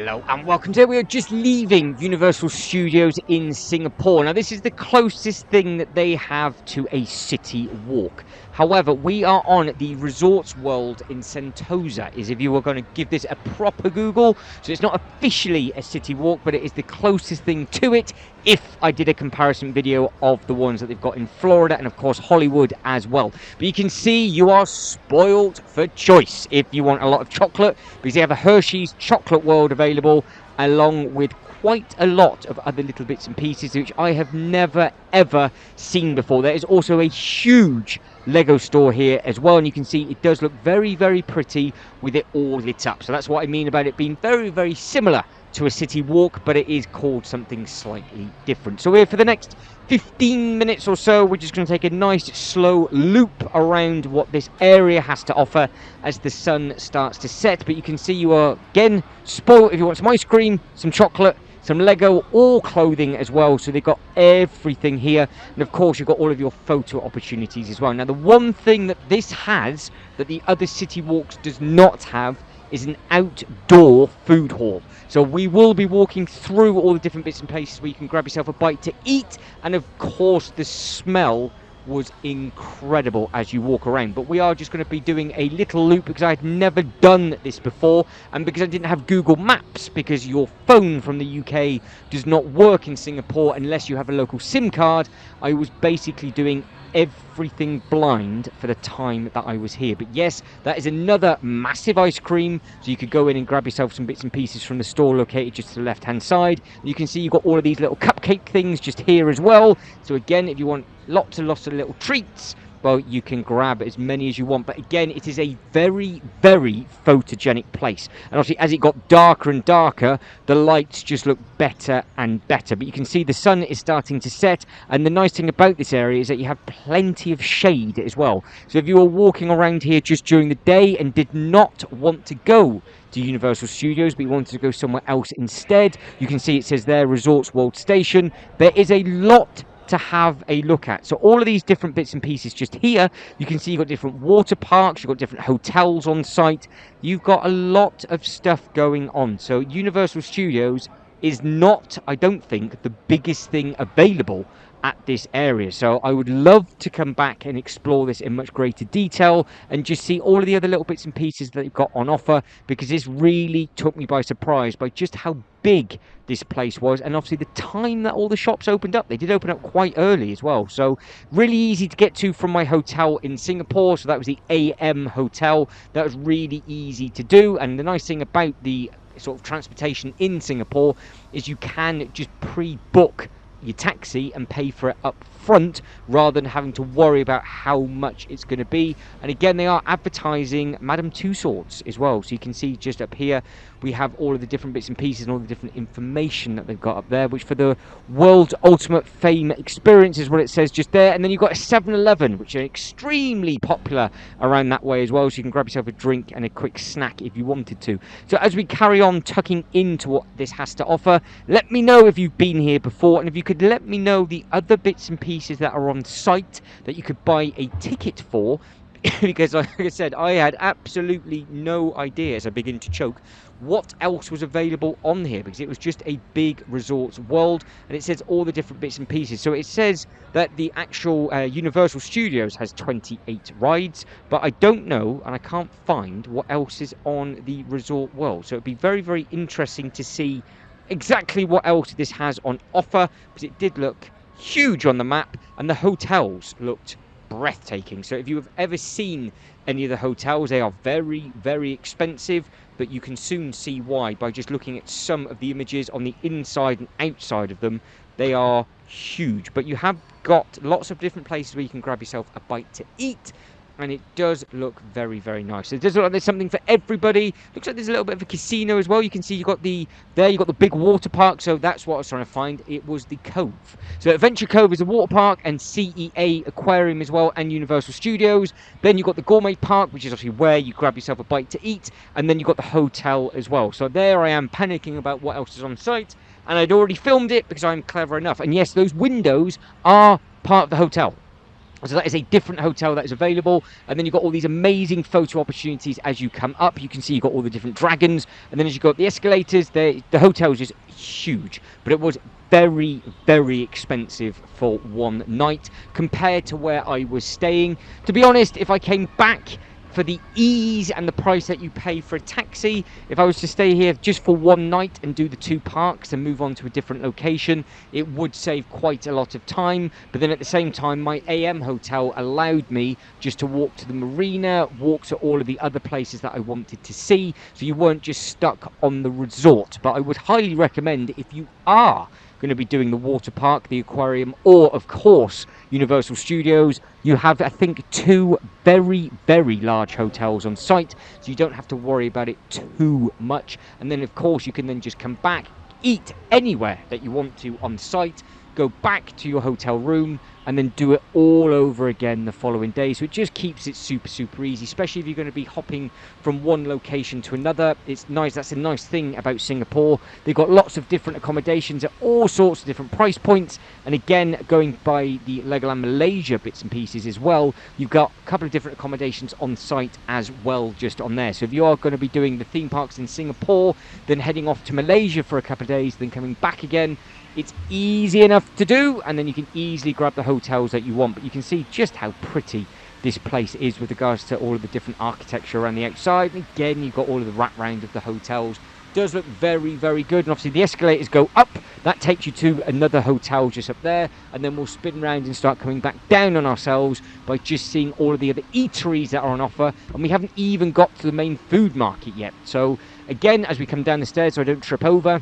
Hello and welcome. Today we are just leaving Universal Studios in Singapore. Now this is the closest thing that they have to a city walk. However, we are on the Resorts World in Sentosa, is if you were going to give this a proper Google. So it's not officially a city walk, but it is the closest thing to it if I did a comparison video of the ones that they've got in Florida and of course Hollywood as well. But you can see you are spoiled for choice if you want a lot of chocolate, because they have a Hershey's Chocolate World available along with quite a lot of other little bits and pieces which I have never ever seen before. There is also a huge Lego store here as well, and you can see it does look very, very pretty with it all lit up. So that's what I mean about it being very, very similar to a city walk, but it is called something slightly different. So here for the next 15 minutes or so, we're just going to take a nice slow loop around what this area has to offer as the sun starts to set. But you can see you are again spoiled if you want some ice cream, some chocolate, some Lego, all clothing as well. So they've got everything here, and of course you've got all of your photo opportunities as well. Now the one thing that this has that the other city walks does not have is an outdoor food hall. So we will be walking through all the different bits and places where you can grab yourself a bite to eat, and of course the smell was incredible as you walk around. But we are just going to be doing a little loop because I had never done this before, and because I didn't have Google Maps, because your phone from the UK does not work in Singapore unless you have a local SIM card. I was basically doing everything blind for the time that I was here. But yes, that is another massive ice cream, so you could go in and grab yourself some bits and pieces from the store located just to the left hand side. You can see you've got all of these little cupcake things just here as well. So again, if you want lots and lots of little treats, well, you can grab as many as you want. But again, it is a very, very photogenic place. And obviously, as it got darker and darker, the lights just look better and better. But you can see the sun is starting to set. And the nice thing about this area is that you have plenty of shade as well. So if you were walking around here just during the day and did not want to go to Universal Studios, but you wanted to go somewhere else instead, you can see it says there, Resorts World Station. There is a lot to have a look at. So all of these different bits and pieces just here, you can see you've got different water parks, you've got different hotels on site, you've got a lot of stuff going on. So Universal Studios is not, I don't think, the biggest thing available at this area. So I would love to come back and explore this in much greater detail and just see all of the other little bits and pieces that they've got on offer, because this really took me by surprise by just how big this place was, and obviously the time that all the shops opened up. They did open up quite early as well, so really easy to get to from my hotel in Singapore. So that was the AM hotel. That was really easy to do, and the nice thing about the sort of transportation in Singapore is you can just pre-book your taxi and pay for it up front rather than having to worry about how much it's going to be. And again, they are advertising Madame Tussauds as well, so you can see just up here we have all of the different bits and pieces and all the different information that they've got up there, which for the world's ultimate fame experience is what it says just there. And then you've got a 7-Eleven, which are extremely popular around that way as well, so you can grab yourself a drink and a quick snack if you wanted to. So as we carry on tucking into what this has to offer, let me know if you've been here before, and if you could let me know the other bits and pieces that are on site that you could buy a ticket for, because like I said, I had absolutely no idea, as I begin to choke, what else was available on here, because it was just a big resorts world, and it says all the different bits and pieces. So it says that the actual Universal Studios has 28 rides, but I don't know and I can't find what else is on the resort world. So it'd be very, very interesting to see exactly what else this has on offer, because it did look huge on the map, and the hotels looked breathtaking. So if you have ever seen any of the hotels, they are very, very expensive, but you can soon see why by just looking at some of the images on the inside and outside of them. They are huge, but you have got lots of different places where you can grab yourself a bite to eat, and it does look very, very nice. So it does look like there's something for everybody. Looks like there's a little bit of a casino as well. You can see you've got the big water park. So that's what I was trying to find. It was the Cove. So Adventure Cove is a water park, and CEA Aquarium as well, and Universal Studios. Then you've got the Gourmet Park, which is obviously where you grab yourself a bite to eat. And then you've got the hotel as well. So there I am panicking about what else is on site. And I'd already filmed it because I'm clever enough. And yes, those windows are part of the hotel. So that is a different hotel that is available. And then you've got all these amazing photo opportunities as you come up. You can see you've got all the different dragons. And then as you go up the escalators, the hotel is just huge. But it was very, very expensive for one night compared to where I was staying. To be honest, if I came back for the ease and the price that you pay for a taxi, if I was to stay here just for one night and do the 2 parks and move on to a different location, it would save quite a lot of time. But then at the same time, my AM hotel allowed me just to walk to the marina, walk to all of the other places that I wanted to see, so you weren't just stuck on the resort. But I would highly recommend, if you are going to be doing the water park, the aquarium, or of course Universal Studios, you have, I think, 2 very, very large hotels on site, so you don't have to worry about it too much. And then of course you can then just come back, eat anywhere that you want to on site, go back to your hotel room, and then do it all over again the following day. So it just keeps it super, super easy, especially if you're going to be hopping from one location to another. It's nice. That's a nice thing about Singapore. They've got lots of different accommodations at all sorts of different price points. And again, going by the Legoland Malaysia bits and pieces as well, you've got a couple of different accommodations on site as well, just on there. So if you are going to be doing the theme parks in Singapore, then heading off to Malaysia for a couple of days, then coming back again, it's easy enough to do, and then you can easily grab the hotels that you want. But you can see just how pretty this place is with regards to all of the different architecture around the outside. And again, you've got all of the wraparound of the hotels. It does look very, very good. And obviously the escalators go up. That takes you to another hotel just up there. And then we'll spin around and start coming back down on ourselves by just seeing all of the other eateries that are on offer. And we haven't even got to the main food market yet. So again, as we come down the stairs so I don't trip over,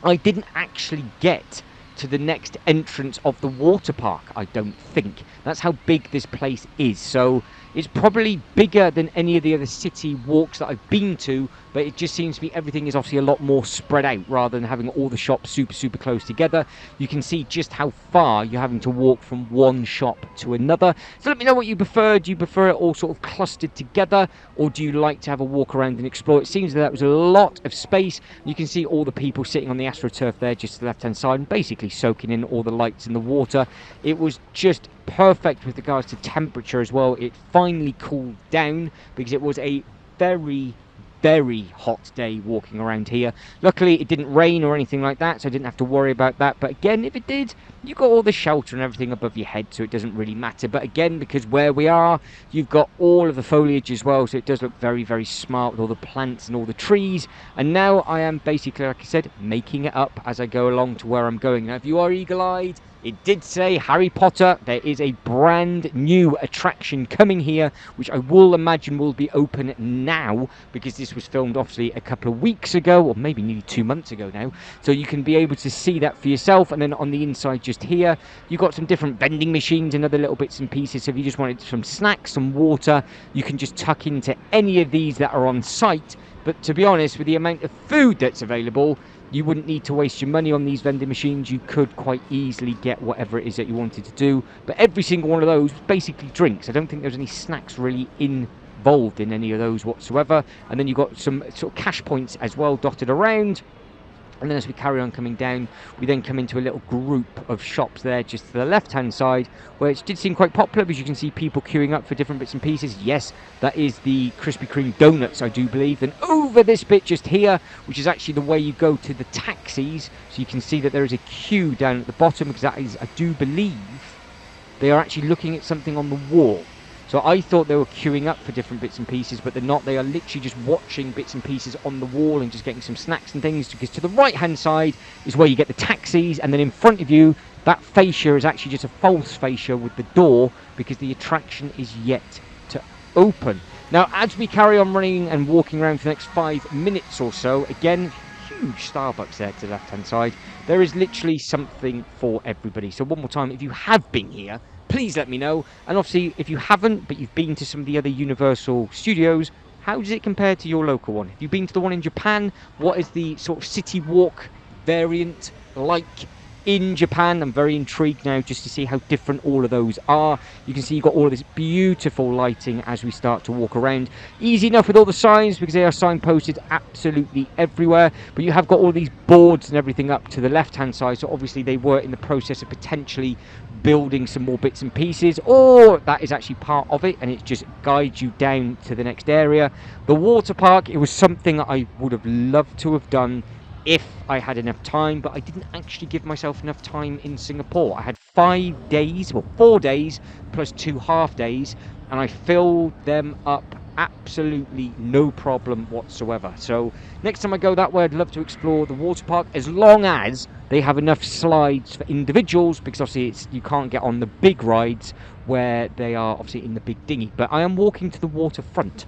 I didn't actually get to the next entrance of the water park, I don't think. That's how big this place is. So it's probably bigger than any of the other city walks that I've been to, but it just seems to be everything is obviously a lot more spread out rather than having all the shops super, super close together. You can see just how far you're having to walk from one shop to another. So let me know what you prefer. Do you prefer it all sort of clustered together, or do you like to have a walk around and explore? It seems that was a lot of space. You can see all the people sitting on the AstroTurf there just to the left hand side and basically soaking in all the lights in the water. It was just perfect with regards to temperature as well. It finally cooled down because it was a very, very hot day walking around here. Luckily it didn't rain or anything like that, so I didn't have to worry about that. But again, if it did, you've got all the shelter and everything above your head, so it doesn't really matter. But again, because where we are, you've got all of the foliage as well, so it does look very, very smart with all the plants and all the trees. And now I am basically, like I said, making it up as I go along to where I'm going. Now if you are eagle-eyed, it did say Harry Potter. There is a brand new attraction coming here, which I will imagine will be open now, because this was filmed obviously a couple of weeks ago, or maybe nearly 2 months ago now. So you can be able to see that for yourself. And then on the inside just here, you've got some different vending machines and other little bits and pieces. So if you just wanted some snacks, some water, you can just tuck into any of these that are on site. But to be honest, with the amount of food that's available, you wouldn't need to waste your money on these vending machines. You could quite easily get whatever it is that you wanted to do. But every single one of those was basically drinks. I don't think there's any snacks really involved in any of those whatsoever. And then you've got some sort of cash points as well dotted around. And then as we carry on coming down, we then come into a little group of shops there just to the left-hand side, where it did seem quite popular, because you can see people queuing up for different bits and pieces. Yes, that is the Krispy Kreme donuts, I do believe. Then over this bit just here, which is actually the way you go to the taxis, so you can see that there is a queue down at the bottom, because that is, I do believe, they are actually looking at something on the wall. So I thought they were queuing up for different bits and pieces, but they're not. They are literally just watching bits and pieces on the wall and just getting some snacks and things, because to the right-hand side is where you get the taxis, and then in front of you, that fascia is actually just a false fascia with the door, because the attraction is yet to open. Now, as we carry on running and walking around for the next 5 minutes or so, again, huge Starbucks there to the left-hand side. There is literally something for everybody. So one more time, if you have been here, please let me know. And obviously, if you haven't, but you've been to some of the other Universal Studios, how does it compare to your local one? Have you been to the one in Japan? What is the sort of city walk variant like in Japan? I'm very intrigued now just to see how different all of those are. You can see you've got all of this beautiful lighting as we start to walk around. Easy enough with all the signs, because they are signposted absolutely everywhere. But you have got all these boards and everything up to the left-hand side. So obviously they were in the process of potentially building some more bits and pieces, or that is actually part of it and it just guides you down to the next area. The water park, it was something I would have loved to have done if I had enough time, but I didn't actually give myself enough time in Singapore. I had 5 days, well, 4 days plus 2 half days, and I filled them up absolutely no problem whatsoever. So next time I go that way, I'd love to explore the water park, as long as they have enough slides for individuals, because obviously you can't get on the big rides where they are obviously in the big dinghy. But I am walking to the waterfront.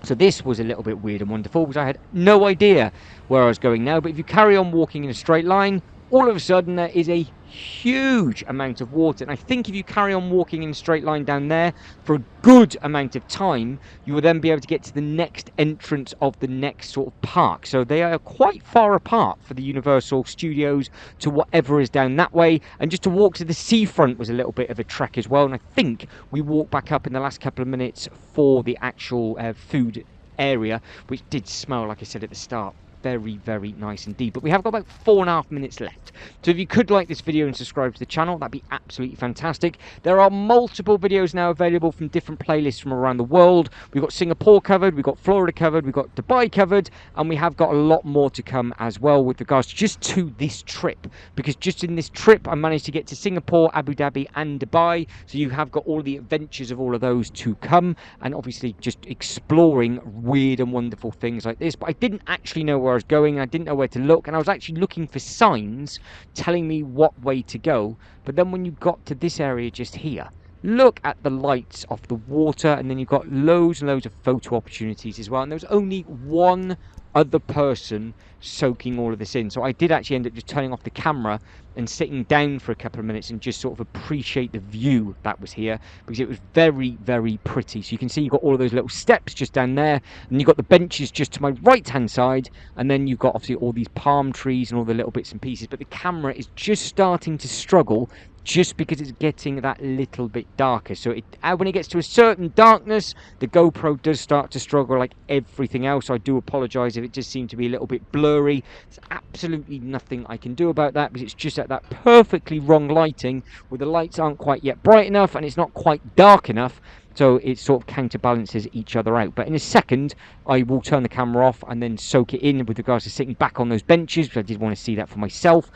So this was a little bit weird and wonderful, because I had no idea where I was going now. But if you carry on walking in a straight line, all of a sudden there is a huge amount of water. And I think if you carry on walking in a straight line down there for a good amount of time, you will then be able to get to the next entrance of the next sort of park. So they are quite far apart for the Universal Studios to whatever is down that way. And just to walk to the seafront was a little bit of a trek as well. And I think we walked back up in the last couple of minutes for the actual food area, which did smell, like I said at the start, very, very nice indeed. But we have got about 4.5 minutes left. So if you could like this video and subscribe to the channel, that'd be absolutely fantastic. There are multiple videos now available from different playlists from around the world. We've got Singapore covered, we've got Florida covered, we've got Dubai covered, and we have got a lot more to come as well with regards just to this trip. Because just in this trip, I managed to get to Singapore, Abu Dhabi, and Dubai. So you have got all the adventures of all of those to come, and obviously just exploring weird and wonderful things like this. But I didn't actually know where I was going, I didn't know where to look, and I was actually looking for signs telling me what way to go. But then when you got to this area just here, look at the lights of the water, and then you've got loads and loads of photo opportunities as well, and there was only one other person soaking all of this in. So I did actually end up just turning off the camera and sitting down for a couple of minutes and just sort of appreciate the view that was here, because it was very, very pretty. So you can see you've got all of those little steps just down there, and you've got the benches just to my right hand side, and then you've got obviously all these palm trees and all the little bits and pieces. But the camera is just starting to struggle, just because it's getting that little bit darker. So when it gets to a certain darkness, the GoPro does start to struggle like everything else. So I do apologise if it just seemed to be a little bit blurry. There's absolutely nothing I can do about that, because it's just at that perfectly wrong lighting, where the lights aren't quite yet bright enough and it's not quite dark enough. So it sort of counterbalances each other out. But in a second, I will turn the camera off and then soak it in with regards to sitting back on those benches, because I did want to see that for myself.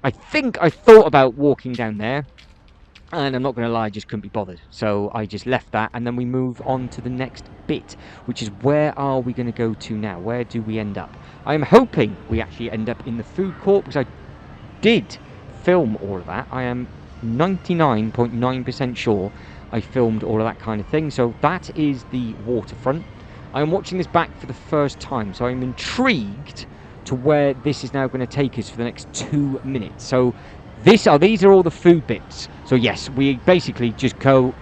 I think I thought about walking down there, and I'm not going to lie, I just couldn't be bothered. So I just left that, and then we move on to the next bit, which is where are we going to go to now? Where do we end up? I am hoping we actually end up in the food court, because I did film all of that. I am 99.9% sure I filmed all of that kind of thing. So that is the waterfront. I am watching this back for the first time, so I'm intrigued to where this is now going to take us for the next 2 minutes. So these are all the food bits. So yes, we basically just go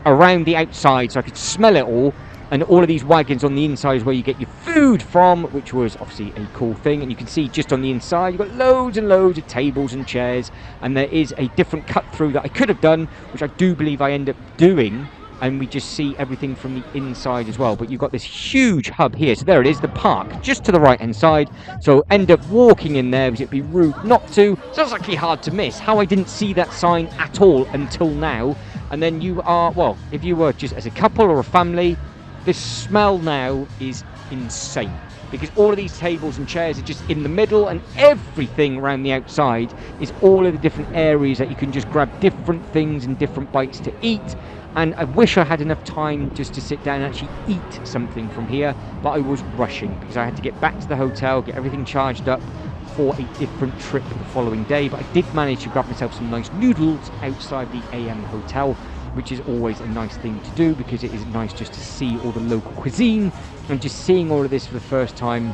around the outside, so I could smell it all, and all of these wagons on the inside is where you get your food from, which was obviously a cool thing. And you can see just on the inside you've got loads and loads of tables and chairs, and there is a different cut through that I could have done, which I do believe I end up doing, and we just see everything from the inside as well. But you've got this huge hub here. So there it is, the park, just to the right hand side. So end up walking in there, because it'd be rude not to. So it's actually hard to miss. How I didn't see that sign at all until now. And then you are, well, if you were just as a couple or a family, the smell now is insane, because all of these tables and chairs are just in the middle, and everything around the outside is all of the different areas that you can just grab different things and different bites to eat. And I wish I had enough time just to sit down and actually eat something from here, but I was rushing because I had to get back to the hotel, get everything charged up for a different trip the following day. But I did manage to grab myself some nice noodles outside the AM hotel, which is always a nice thing to do, because it is nice just to see all the local cuisine, and just seeing all of this for the first time,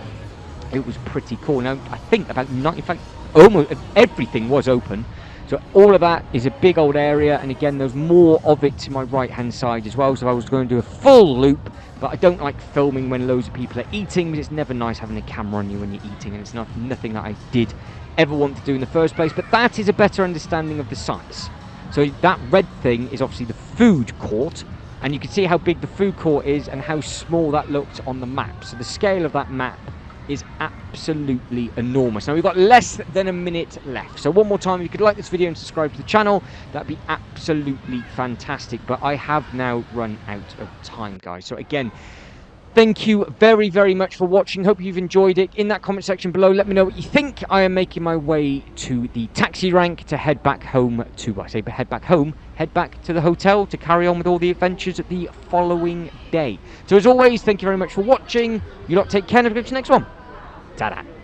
it was pretty cool. Now I think about in fact almost everything was open. So all of that is a big old area, and again there's more of it to my right hand side as well. So I was going to do a full loop, but I don't like filming when loads of people are eating, because it's never nice having a camera on you when you're eating, and it's nothing that I did ever want to do in the first place. But that is a better understanding of the size. So that red thing is obviously the food court, and you can see how big the food court is and how small that looked on the map. So the scale of that map is absolutely enormous. Now we've got less than a minute left, so one more time, if you could like this video and subscribe to the channel, that'd be absolutely fantastic. But I have now run out of time, guys. So again, thank you very, very much for watching. Hope you've enjoyed it. In that comment section below, let me know what you think. I am making my way to the taxi rank to head back home to, I say head back home, head back to the hotel to carry on with all the adventures the following day. So as always, thank you very much for watching. You lot take care and I'll go to the next one. Ta-da.